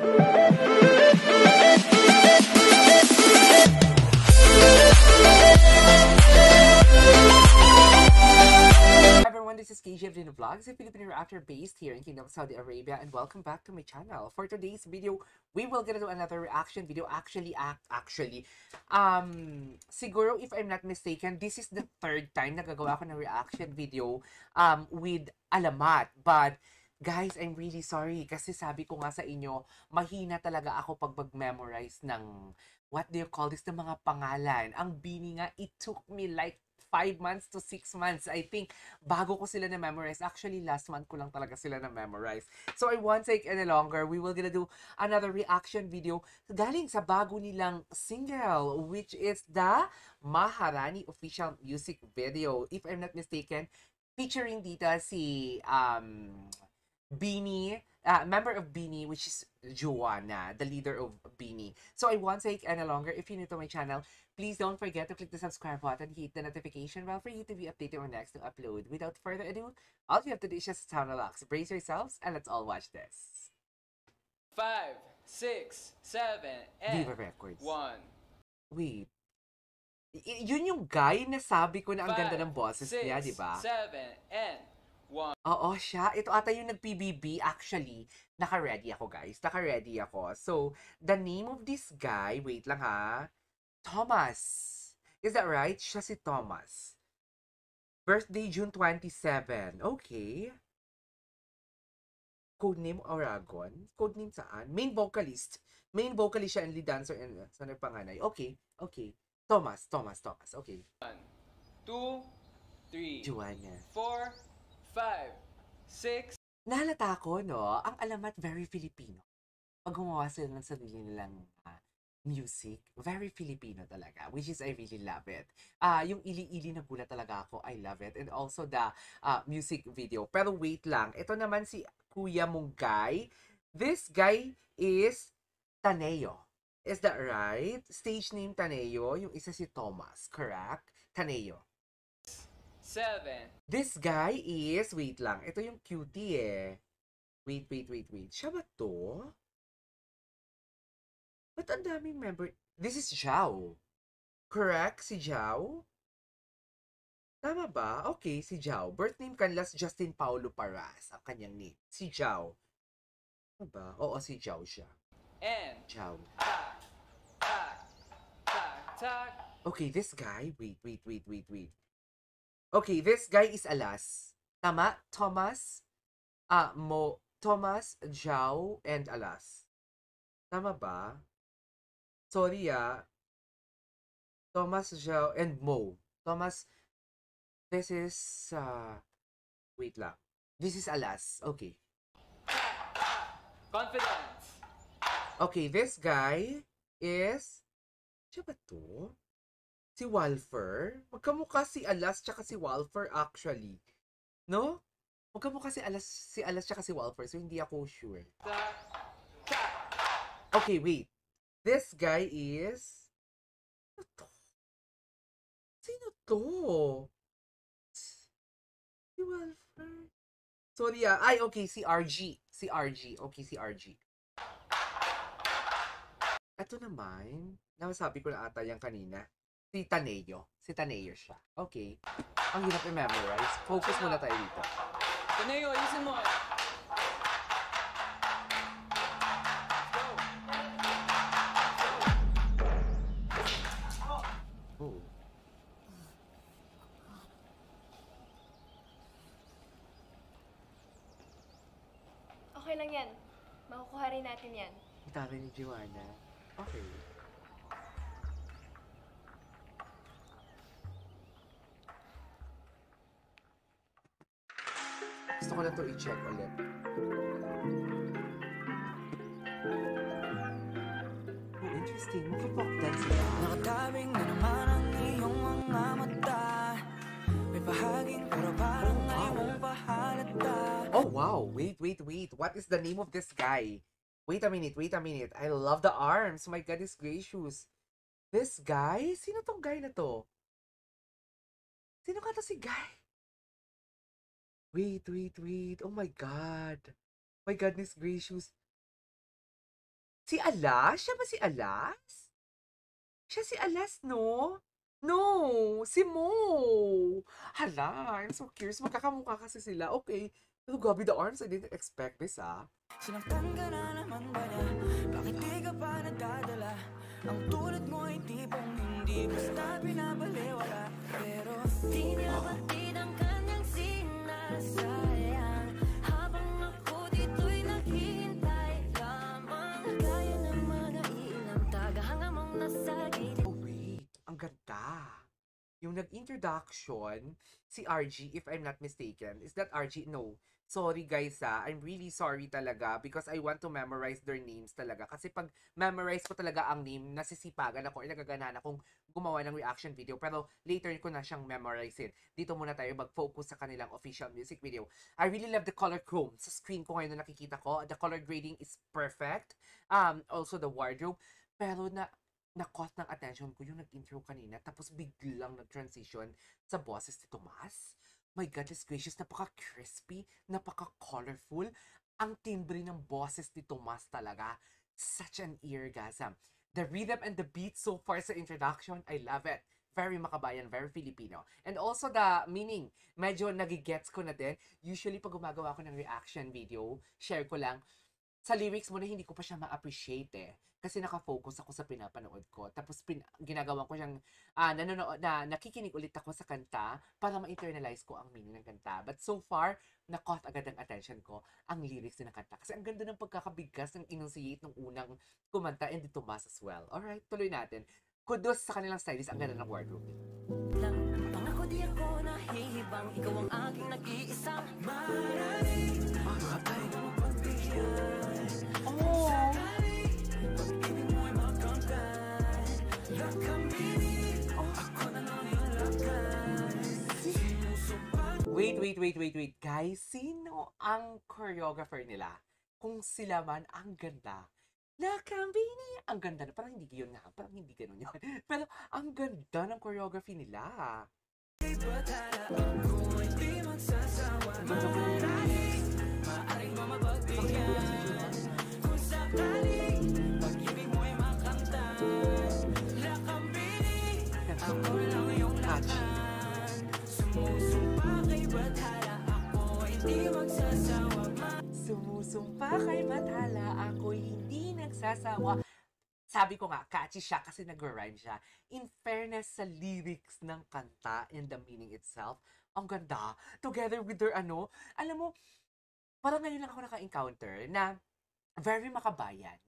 Everyone, this is KJ of Dino Vlogs, a Filipino reactor based here in Kingdom of Saudi Arabia, and welcome back to my channel. For today's video, we will gonna do another reaction video. Siguro if I'm not mistaken, this is the third time na gagawa ko ng reaction video with Alamat. But guys, I'm really sorry kasi sabi ko nga sa inyo, mahina talaga ako pag mag-memorize ng what do you call this, ng mga pangalan. Ang Bini nga, it took me like 5 months to 6 months, I think, bago ko sila na-memorize. Actually, last month ko lang talaga sila na-memorize. So, I won't take any longer. We will gonna do another reaction video galing sa bago nilang single, which is the Maharani official music video. If I'm not mistaken, featuring dito si Bini, member of Bini, which is Joanna, the leader of Bini. So I won't take any longer. If you're new to my channel, please don't forget to click the subscribe button, hit the notification bell for you to be updated on next to upload. Without further ado, all you have to do is just sound relax. Brace yourselves and let's all watch this. 5, 6, 7, and Viva Records. 1. Wait. Yun yung guy na sabi ko na ang ganda ng boses niya, di ba? 7, and 1. Oo, siya. Ito ata yung nag-PBB. Actually, naka-ready ako, guys. Naka-ready ako. So, the name of this guy, wait lang ha. Thomas. Is that right? Siya si Thomas. Birthday, June 27. Okay. Codename Oragon. Codename saan? Main vocalist. Main vocalist siya and lead dancer and sa nagpanganay. Okay. Okay. Thomas. Okay. 1, 2, 3, Joanna. 4, 5, 6. Nahalata ko, no? Ang Alamat, very Filipino. Pag gumawa sila ng sarili nilang music, very Filipino talaga, which is I really love it. Yung ili-ili na gula talaga ako, I love it. And also the music video. Pero wait lang, ito naman si Kuya mong guy. This guy is Taneo. Is that right? Stage name Taneo. Yung isa si Thomas, correct? Taneo. 7. This guy is, wait lang, ito yung cutie eh. Wait. Siya ba to? Ba't ang daming member? This is Zhao. Correct? Si Zhao? Tama ba? Okay, si Zhao. Birth name kanlas Justin Paulo Paras. Ang kanyang name. Si Zhao. Tama ba? Oo, si Zhao siya. And Zhao. tak. Okay, this guy, wait. Okay, this guy is Alas. Tama? Thomas, Thomas, Zhao, and Alas. Tama ba? Sorry Thomas, Zhao, and Mo. Thomas, this is, wait lang. This is Alas. Okay. Confidence. Okay, this guy is, siya ba to? Si Walfer? Magkamukha si Alas tsaka si Walfer actually. No? Magkamukha si Alas tsaka si Walfer. So, hindi ako sure. Okay, wait. This guy is... Sino to? Si Walfer. Sorry Ay, okay. Si RG. Okay, si RG. Ito naman. Nasabi ko na ata yan kanina. Si Taneo. Si Taneo siya. Okay. Ang hirap i-memorize. Focus muna tayo dito. Taneo, ayusin mo. Oh. Okay lang yan. Makukuha rin natin yan. Gitara ni Joanna. Okay. Gusto ko na ito i-check ulit. Oh, interesting. Magpa-pop dance sila. Nakatabing na naman ang iyong mga mata. May bahaging pero parang ngayon pahalata. Oh, wow. Wait. What is the name of this guy? Wait a minute. I love the arms. My goodness gracious. This guy? Sino tong guy na to? Sino ka to si guy? Wait. Oh my God. My goodness gracious. Si Alas? Siya ba si Alas? Siya si Alas, no? No, si Mo. Hala, I'm so curious. Magkakamukha kasi sila. Okay. Pero grabe the arms. I didn't expect this, ah. Sinaktan ka na naman ba niya? Bakit di ka pa nadadala? Ang tulad mo ay tipong hindi basta binabaliwala. Pero di niya batid ang kanyang sinasayang. Habang ako dito'y naghihintay lamang. Gaya ng mga ilang tagahanga mong nasa gilid. Oh, wait. Ang ganda. Yung nag-introduction, si RG, if I'm not mistaken. Is that RG? No. Sorry guys I'm really sorry talaga because I want to memorize their names talaga. Kasi pag memorize ko talaga ang name, nasisipagan ako, nagaganahan akong gumawa ng reaction video. Pero later ko na siyang memorizein. Dito muna tayo mag-focus sa kanilang official music video. I really love the color chrome. Sa screen ko ngayon na nakikita ko, the color grading is perfect. Also the wardrobe. Pero na-caught ng attention ko yung nag-intro kanina tapos biglang nag-transition sa boses ni Tomas. My goodness gracious, napaka-crispy, napaka-colorful. Ang timbre ng boses ni Tomas talaga. Such an eargasm. The rhythm and the beat so far sa introduction, I love it. Very makabayan, very Filipino. And also the meaning, medyo nagigets ko na din. Usually pag gumagawa ko ng reaction video, share ko lang, sa lyrics mo na hindi ko pa siya ma-appreciate Kasi nakafocus ako sa pinapanood ko. Tapos ginagawa ko siyang nakikinig ulit ako sa kanta para ma-internalize ko ang meaning ng kanta. But so far, na-caught agad ang attention ko ang lyrics ng kanta. Kasi ang ganda ng pagkakabigas ng enunciate ng unang kumanta and dito Tomas as well. Alright, tuloy natin. Kudos sa kanilang stylist, ang ganda ng wardrobe. Pangako di ako nahihibang, ikaw ang aking nag-iisang marami. Ay na mapagbigyan. Oh! Pag-ibig mo ay makamtan. Lakamini, ako na lang yung lakas. Wait. Guys, sino ang choreographer nila? Kung sila man, ang ganda. Lakambini! Ang ganda na. Parang hindi yun nga. Parang hindi ganun yun. Pero ang ganda ng choreography nila. Maaring ba mapagbigyan? Kung sakali, pag-ibig mo ay makamtan. Lakambini, ako lang yung lakas. Sumusumpa kay Bathala, ako hindi magsasawa. Sumusumpa kay Bathala, ako'y hindi nagsasawa. Sabi ko nga, catchy siya kasi nag-rhyme siya. In fairness sa lyrics ng kanta and the meaning itself, ang ganda. Together with their alam mo, parang ngayon lang ako naka-encounter na very makabayan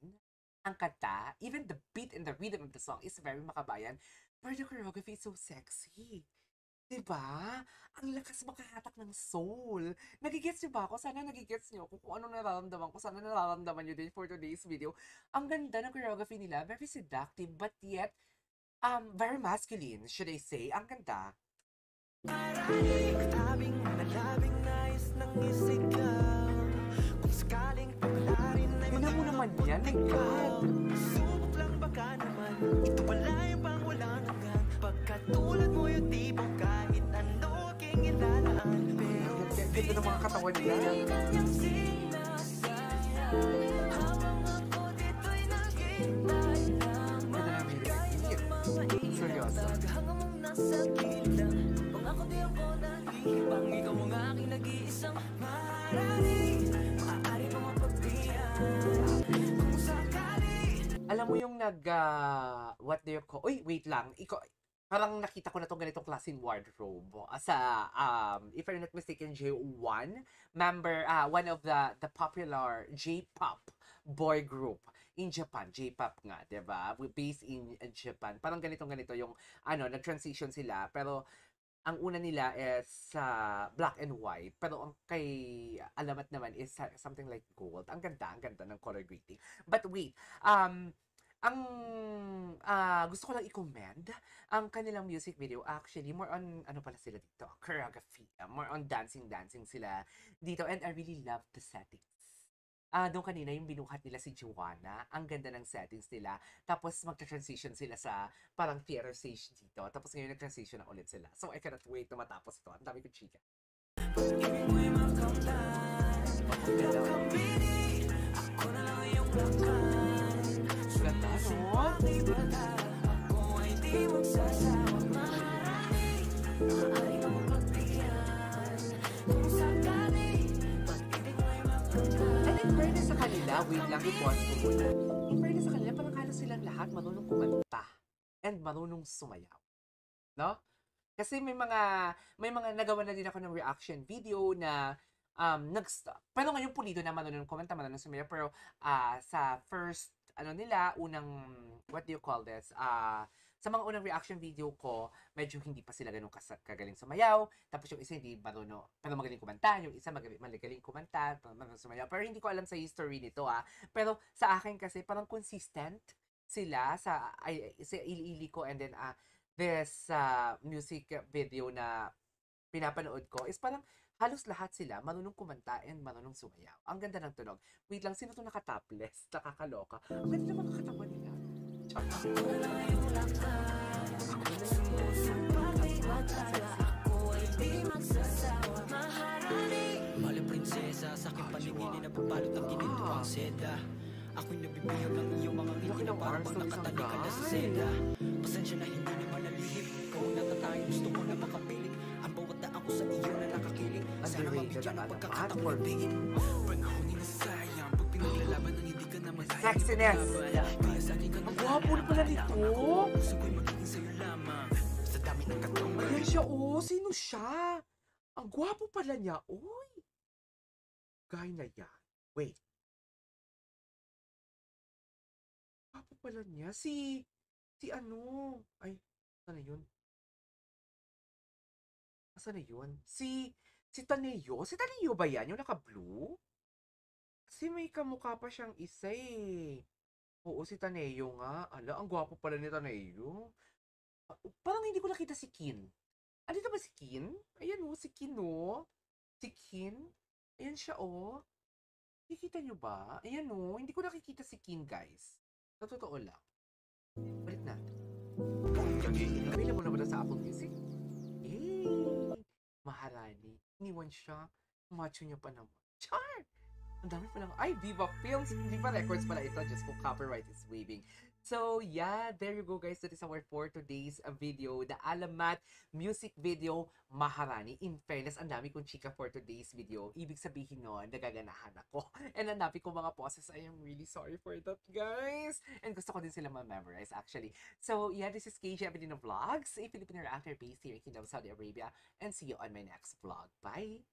ang kanta. Even the beat and the rhythm of the song is very makabayan. But the choreography is so sexy. Diba? Ang lakas makahatak ng soul. Nagigets niyo ba ako? Sana nagigets niyo kung ano nararamdaman ko. Sana nararamdaman niyo din for today's video. Ang ganda ng choreography nila. Very seductive but yet very masculine, should I say. Ang ganda. Tabing nalabing nais ng isigaw. Kung sakaling paglarin ay Tignan mo naman yan. My God. subok lang baka naman. Ito pala yung pang walang hanggan. Pagkatulad mo yung tipong kahit ano aking ilalaan. Pero Ganda ng mga katawan nila. kanyang sinasayang. Habang ako dito'y naghihintay lamang. Ganda ng lyrics. Seryoso. Hanggang mong nasa gilid lang. Pangako di ako nahihibang. Ikaw ang aking nag-iisang marami. Maaari mo mapagbigyan. Kung sakali. Alam mo yung what do you call? Uy, wait lang. Parang nakita ko na tong ganitong klaseng wardrobe sa if I'm not mistaken J1 member one of the popular J-pop boy group in Japan. J-pop nga, 'di ba? Based in Japan. Parang ganito yung nag-transition sila pero ang una nila is black and white pero ang kay Alamat naman is something like gold. Ang ganda ng color grading. But wait, ang gusto ko lang i-commend ang kanilang music video. Actually, more on pala sila dito, choreography. More on dancing sila dito and I really love the settings. Doon kanina yung binuhat nila si Joanna, ang ganda ng settings nila. Tapos magta-transition sila sa parang theater stage dito. Tapos ngayon nag-transition na ulit sila. So I cannot wait na matapos ito. Ang dami ko chika. Pag-ibig mo'y makamtan. Lakambini, ako na lang yung lakas. ka, ako ay di magsasawa. Maharani, maaari mong pagbigyan. Kung sakali, pag-ibig mo'y magkakal. And in fairness sa kanila, wait lang, i-pause ko muna. In fairness sa kanila, parang halos silang lahat marunong kumanta and marunong sumayaw. No? Kasi may mga nagawa na din ako ng reaction video na pero ngayon pulido na marunong kumanta, marunong sumayaw, pero sa first nila, unang, what do you call this? Sa mga unang reaction video ko, medyo hindi pa sila ganun kagaling sumayaw. Tapos yung isa hindi marunong, pero magaling kumanta. Yung isa magaling kumanta, pero marunong sumayaw. Pero hindi ko alam sa history nito Pero sa akin kasi, parang consistent sila sa ili ko, and then this music video na pinapanood ko is parang halos lahat sila marunong kumanta and marunong sumayaw. Ang ganda ng tunog. Wait lang, sino itong naka-topless? Nakakaloka. Ang ganda naman ang katawan nila. Mali prinsesa, sa aking paningin na pabalot ng ginito ang seda. Ako'y nabibihag ng iyong mga ngiti na parang bang nakatali ka na sa seda. Pasensya na hindi naman nalihip, ikaw ang natatayang gusto ko na makapiling. Ang bawat daan ko sa iyo na nakakiling, sana mabigyan ng pagkakataong ibigin. Panahon ni nasayang, pag pinaglalaban ng hindi ka na malaya. Sexiness! Kaya sa akin ka Ang gwapo na pala nito! Gusto ko'y magiging sa'yo lamang. Sa dami ng katong Ayan siya, sino siya? Ang gwapo pala niya, uy! Guy na yan. Wait. Gwapo pala niya. Si ano? Ay, saan na yun? Saan na yun? Si Taneo? Si Taneo ba yan? Yung naka-blue? Kasi may kamukha pa siyang isa Oo, si Taneo nga. Ala, ang gwapo pala ni Taneo. Parang hindi ko nakita si Kin. Dito ba si Kin? Ayan si Kin Si Kin. Ayan siya Nakikita nyo ba? Ayan hindi ko nakikita si Kin, guys. Sa totoo lang. Balik natin. Available na ba na sa Apple Music? Yay! Maharani. Iniwan siya. Macho niya pa naman. Char! Ang dami pa lang. Ay, Viva Films. Viva Records pala ito. Just kung copyright is waving. So, yeah. There you go, guys. That is our for today's video. The Alamat music video, Maharani. In fairness, ang dami kong chika for today's video. Ibig sabihin nun, nagaganahan ako. And ang dami kong mga poses. I am really sorry for that, guys. And gusto ko din sila ma-memorize, actually. So, yeah. This is KJ Avelino Vlogs, a Filipino reactor based here in Kingdom, Saudi Arabia. And see you on my next vlog. Bye!